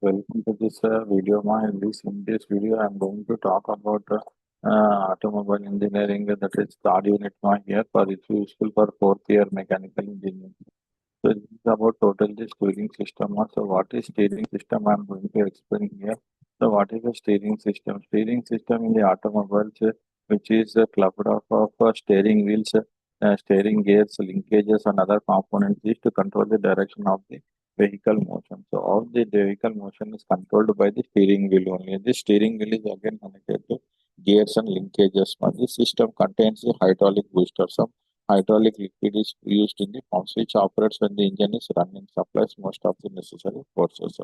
Welcome to this video. In this video, I'm going to talk about automobile engineering. That is third unit here for it's useful for fourth year mechanical engineering. So this is about totally steering system. So what is steering system? I'm going to explain here. So what is the steering system? Steering system in the automobiles, which is a cluster of steering wheels, steering gears, linkages, and other components used to control the direction of the vehicle motion. So all the vehicle motion is controlled by the steering wheel only. The steering wheel is again connected to gears and linkages. But this system contains the hydraulic booster. Some hydraulic liquid is used in the pumps which operates when the engine is running, supplies most of the necessary forces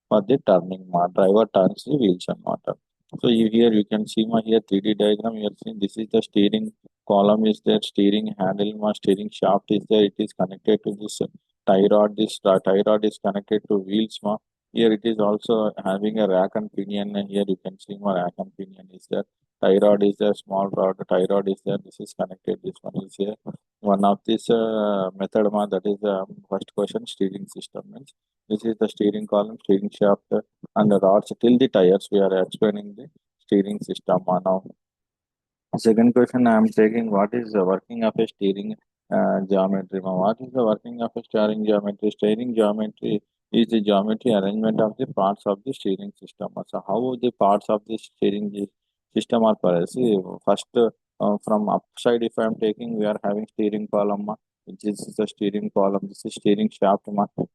for the turning. Driver turns the wheels and motor. So here you can see my here 3D diagram. You are seeing this is the steering column is there, steering handle, my steering shaft is there. It is connected to this tie rod. This tie rod is connected to wheels. Here it is also having a rack and pinion. And here you can see my rack and pinion is there. Tie rod is there, small rod. Tie rod is there. This is connected. This one is here. One of this method, that is the first question. Steering system means this is the steering column, steering shaft, and the rods till the tires. We are explaining the steering system now. Second question I am taking, what is the working of a steering geometry? What is the working of a steering geometry? Steering geometry is the geometry arrangement of the parts of the steering system. So how the parts of the steering system are present? See, first from upside, if I am taking, we are having steering column, which is the steering column. This is steering shaft,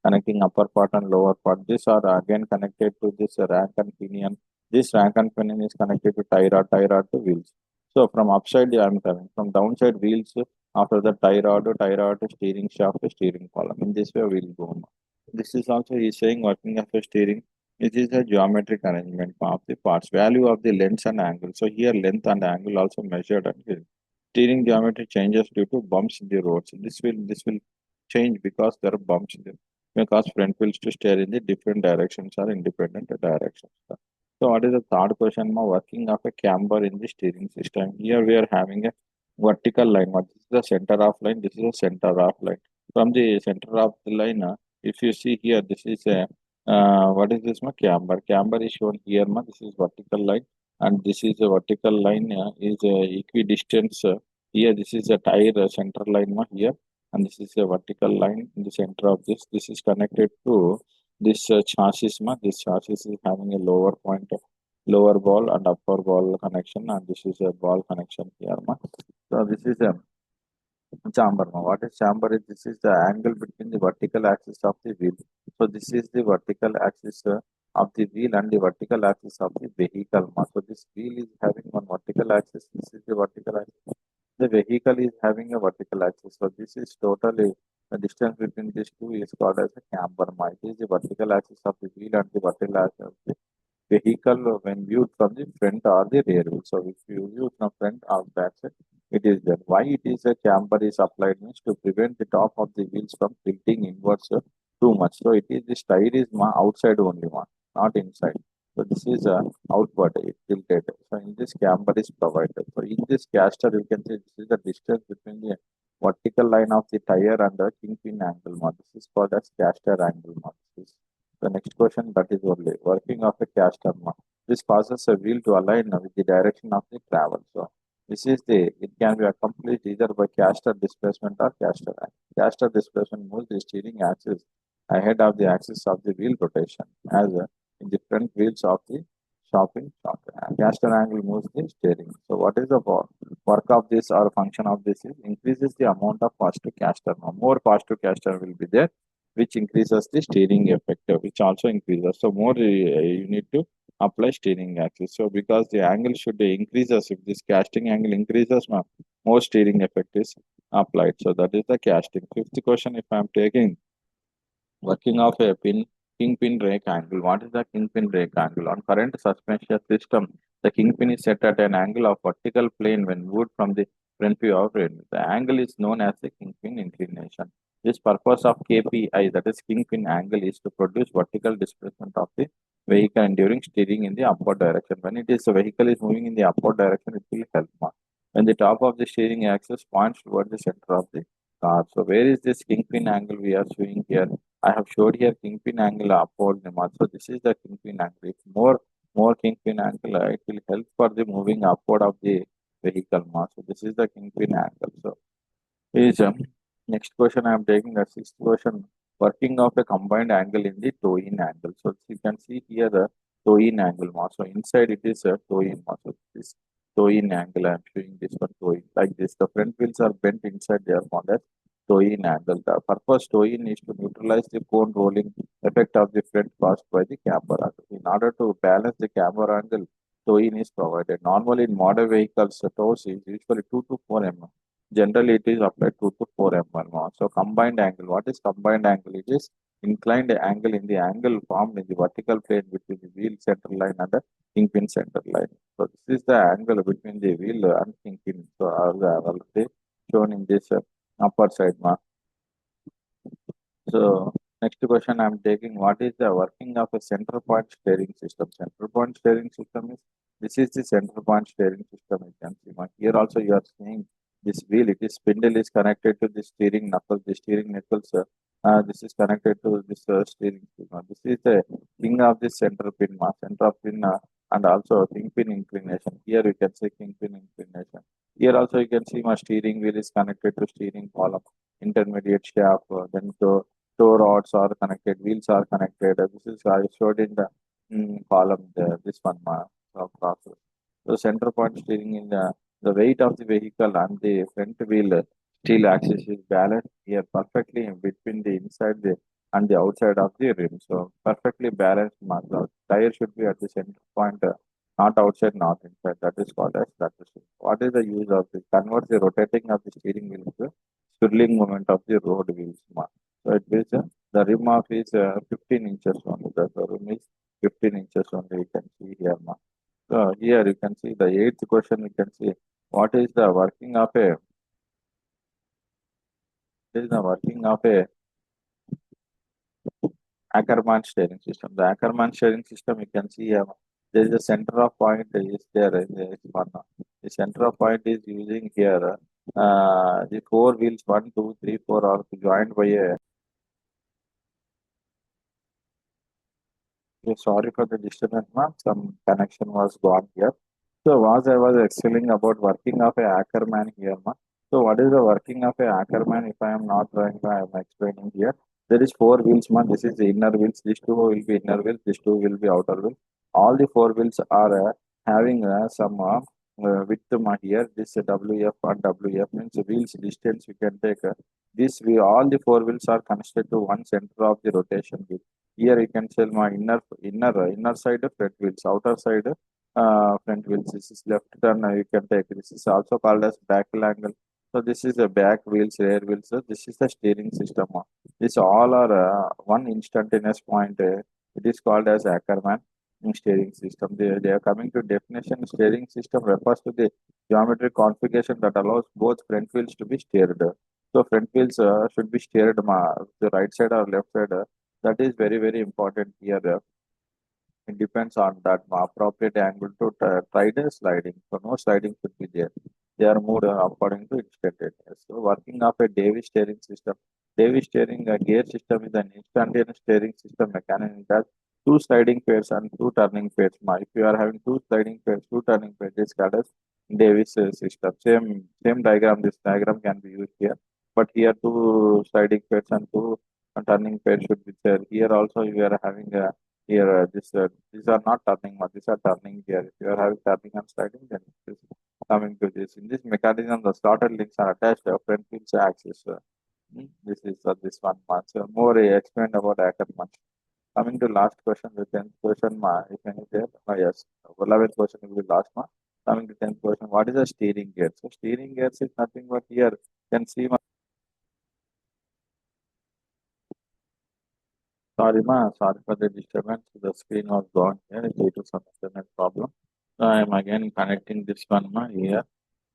connecting upper part and lower part. These are again connected to this rack and pinion. This rack and pinion is connected to tie rod to wheels. So from upside, I am coming. From downside, wheels, after the tie rod, steering shaft, steering column. In this way, we'll go. This is also he is saying working of a steering. It is a geometric arrangement of the parts. Value of the length and angle. So here length and angle also measured, and here steering geometry changes due to bumps in the roads. This will change because there are bumps in the because front wheels to steer in the different directions or independent directions. So what is the third question? Working of a camber in the steering system. Here we are having a vertical line. What is the center of line? This is a center of line. From the center of the line, if you see here, this is a what is this? Camber. Camber is shown here. This is vertical line, and this is a vertical line is equidistant. Here, this is a tire center line here, and this is a vertical line in the center of this. This is connected to this chassis. This chassis is having a lower point, lower ball and upper ball connection, and this is a ball connection here. So this is a chamber. What is chamber? This is the angle between the vertical axis of the wheel. So this is the vertical axis of the wheel and the vertical axis of the vehicle. So this wheel is having one vertical axis. This is the vertical axis. The vehicle is having a vertical axis. So this is totally the distance between these two is called as a camber. It is the vertical axis of the wheel and the vertical axis of the vehicle when viewed from the front or the rear wheel. So if you view from front or back side, it is there. Why it is a camber is applied means to prevent the top of the wheels from tilting inwards too much. So it is this tire is outside only one, not inside. So this is outward, it tilted. So in this camber is provided. So in this caster, you can see this is the distance between the vertical line of the tire and the kingpin angle. This is called as caster angle. This is the next question, that is only working of a caster. This causes a wheel to align with the direction of the travel. So this is it can be accomplished either by caster displacement or caster angle. Caster displacement moves the steering axis ahead of the axis of the wheel rotation as in the front wheels of the shopping shock. Caster angle moves the steering. So what is the work of this or function of this is increases the amount of positive caster. More positive caster will be there, which increases the steering effect, which also increases. So more you need to apply steering axis. So because the angle should increases, if this casting angle increases, more steering effect is applied. So that is the casting. Fifth question, if I am taking working of a kingpin rake angle. What is the kingpin rake angle? On current suspension system, the kingpin is set at an angle of vertical plane when viewed from the front view of rear view. The angle is known as the kingpin inclination. This purpose of KPI, that is kingpin angle, is to produce vertical displacement of the vehicle and during steering in the upward direction. When it is the vehicle is moving in the upward direction, it will help more. When the top of the steering axis points toward the center of the car. So where is this kingpin angle we are showing here? I have showed here kingpin angle upward ma. So this is the kingpin angle. If more kingpin angle, it will help for the moving upward of the vehicle ma. So this is the kingpin angle. So is next question I am taking the sixth question. Working of a combined angle in the toe in angle. So you can see here the toe in angle. So inside it is a toe in. So this toe in angle I am showing this one toe in like this. The front wheels are bent inside their on that toe in angle. The purpose toe in is to neutralize the cone rolling effect of the front caused by the camber angle. In order to balance the camber angle, toe in is provided. Normally in modern vehicles, the toes is usually 2 to 4 mm. Generally, it is applied 2 to 4 mm. So, combined angle. What is combined angle? It is inclined angle in the angle formed in the vertical plane between the wheel center line and the kingpin center line. So, this is the angle between the wheel and kingpin. So, as I have already shown in this upper side. So next question I'm taking, what is the working of a center point steering system? Center point steering system is, this is the center point steering system. You can see here also you are seeing this wheel, it is spindle is connected to the steering knuckles, the steering knuckles. This is connected to this steering system. This is the king of the center pin, center of pin, and also kingpin inclination. Here you can see kingpin inclination. Here also you can see my steering wheel is connected to steering column, intermediate shaft, then to toe rods are connected, wheels are connected. This is I showed in the column there, this one process. So center point steering in the weight of the vehicle and the front wheel steel axis is balanced here perfectly in between the inside the and the outside of the rim. So perfectly balanced mark. The tire should be at the center point, not outside, not inside. That is called as that is. What is the use of this? Convert the rotating of the steering wheel to swirling movement of the road wheels. So it is the rim of is 15 inches only. The rim is 15 inches only. You can see here. So here you can see the eighth question. You can see what is the working of a what is the working of a Ackerman steering system. The Ackerman steering system you can see there is a center of point is there in this one. The center of point is using here. The four wheels one, two, three, four are joined by a. Sorry for the disturbance, ma'am. Some connection was gone here. So, as I was explaining about working of a Ackerman here, ma'am. So, what is the working of a Ackerman? If I am not wrong, I am explaining here. There is four wheels, ma'am. This is the inner wheels. These two will be inner wheels. These two will be outer wheels. All the four wheels are having some width, ma'am. Here, this WF and WF means wheels distance. You can take this. We all the four wheels are connected to one center of the rotation wheel. Here you can tell my inner side front wheels, outer side front wheels. This is left turn. You can take. This is also called as back angle. So this is the back wheels, rear wheels. So this is the steering system. This all are one instantaneous point. It is called as Ackerman steering system. They are coming to definition. Steering system refers to the geometric configuration that allows both front wheels to be steered. So front wheels should be steered the right side or left side. That is very important here. It depends on that appropriate angle to try the sliding. So no sliding should be there. They are moved according to instantaneous. So working of a Davis steering system. Davis steering gear system is an instantaneous steering system mechanism that two sliding pairs and two turning pairs. If you are having two sliding pairs, two turning pairs, this called as Davis system. Same diagram. This diagram can be used here. But here two sliding pairs and two turning pairs should be there. Here also you are having a here, these are not turning, but these are turning here. If you are having turning and sliding, then it is coming to this. In this mechanism, the slotted links are attached to a front wheel's axis. This is this one. So more explained about Ackerman. Coming to last question, the 10th question, if any there. Yes, 11th question will be last one. Coming to 10th question, what is a steering gear? So steering gears is nothing but here. You can see sorry, sorry for the disturbance. The screen was gone here due to some internet problem. So I am again connecting this one here.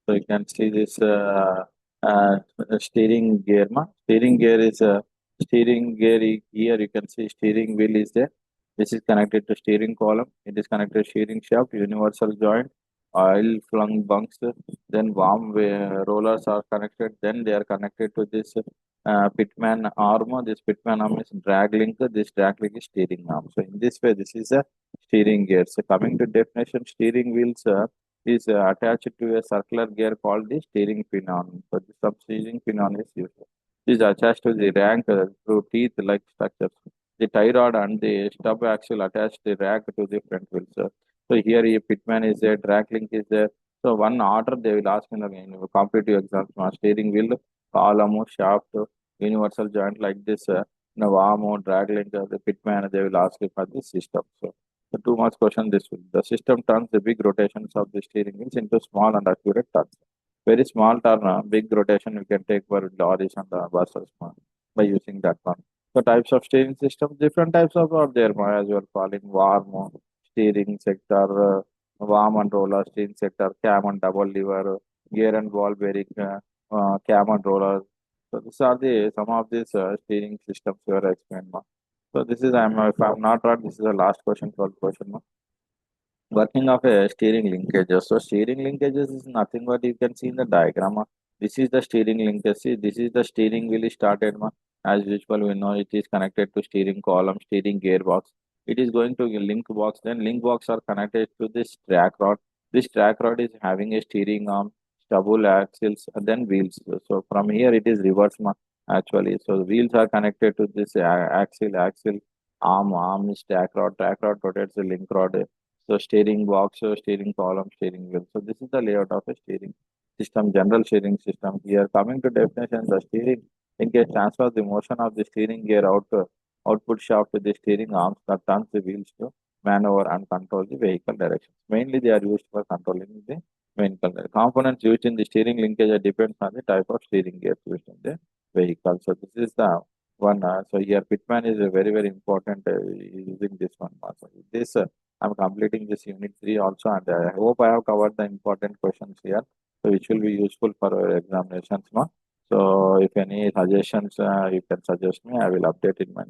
So you can see this uh, steering gear. Steering gear is a steering gear here. You can see steering wheel is there. This is connected to steering column. It is connected to steering shaft, universal joint, oil flung bunks. Then rollers are connected. Then they are connected to this pitman arm. This pitman arm is drag link. This drag link is steering arm. So in this way, this is a steering gear. So coming to definition, steering wheels is attached to a circular gear called the steering pinion. So the sub steering pinion is used. It is attached to the rank through teeth-like structures. The tie rod and the stub axle attach the rack to the front wheels. So here a pitman is there, drag link is there. So one order they will ask in the competitive exams, steering wheel, column, shaft, universal joint like this, arm, drag link, the pitman, they will ask you for this system. So the 2 marks question this will. The system turns the big rotations of the steering wheels into small and accurate turns. Very small turn, big rotation we can take for lorries and buses by using that one. So types of steering system, different types of are there as you are calling warm steering sector, warm and roller steering sector, cam and double lever, gear and ball bearing, cam and roller. So these are the some of these steering systems you are explained. So this is if I'm not wrong, this is the last question, 12th question. Working of a steering linkages. So steering linkages is nothing but you can see in the diagram. This is the steering linkage. See, this is the steering wheel is started. As usual, we know it is connected to steering column, steering gearbox. It is going to a link box. Then link box are connected to this track rod. This track rod is having a steering arm, stubble axles, and then wheels. So from here it is reverse actually. So the wheels are connected to this axle, arm is track rod rotates the link rod. So steering box, steering column, steering wheel. So this is the layout of a steering system, general steering system. Here coming to definition, the steering linkage transfers the motion of the steering gear output shaft to the steering arms that turns the wheels to maneuver and control the vehicle direction. Mainly they are used for controlling the vehicle. Components used in the steering linkage depends on the type of steering gear used in the vehicle. So this is the one. So here pitman is very important using this one. So this I'm completing this unit 3 also, and I hope I have covered the important questions here, so which will be useful for our examinations. So if any suggestions, you can suggest me. I will update in my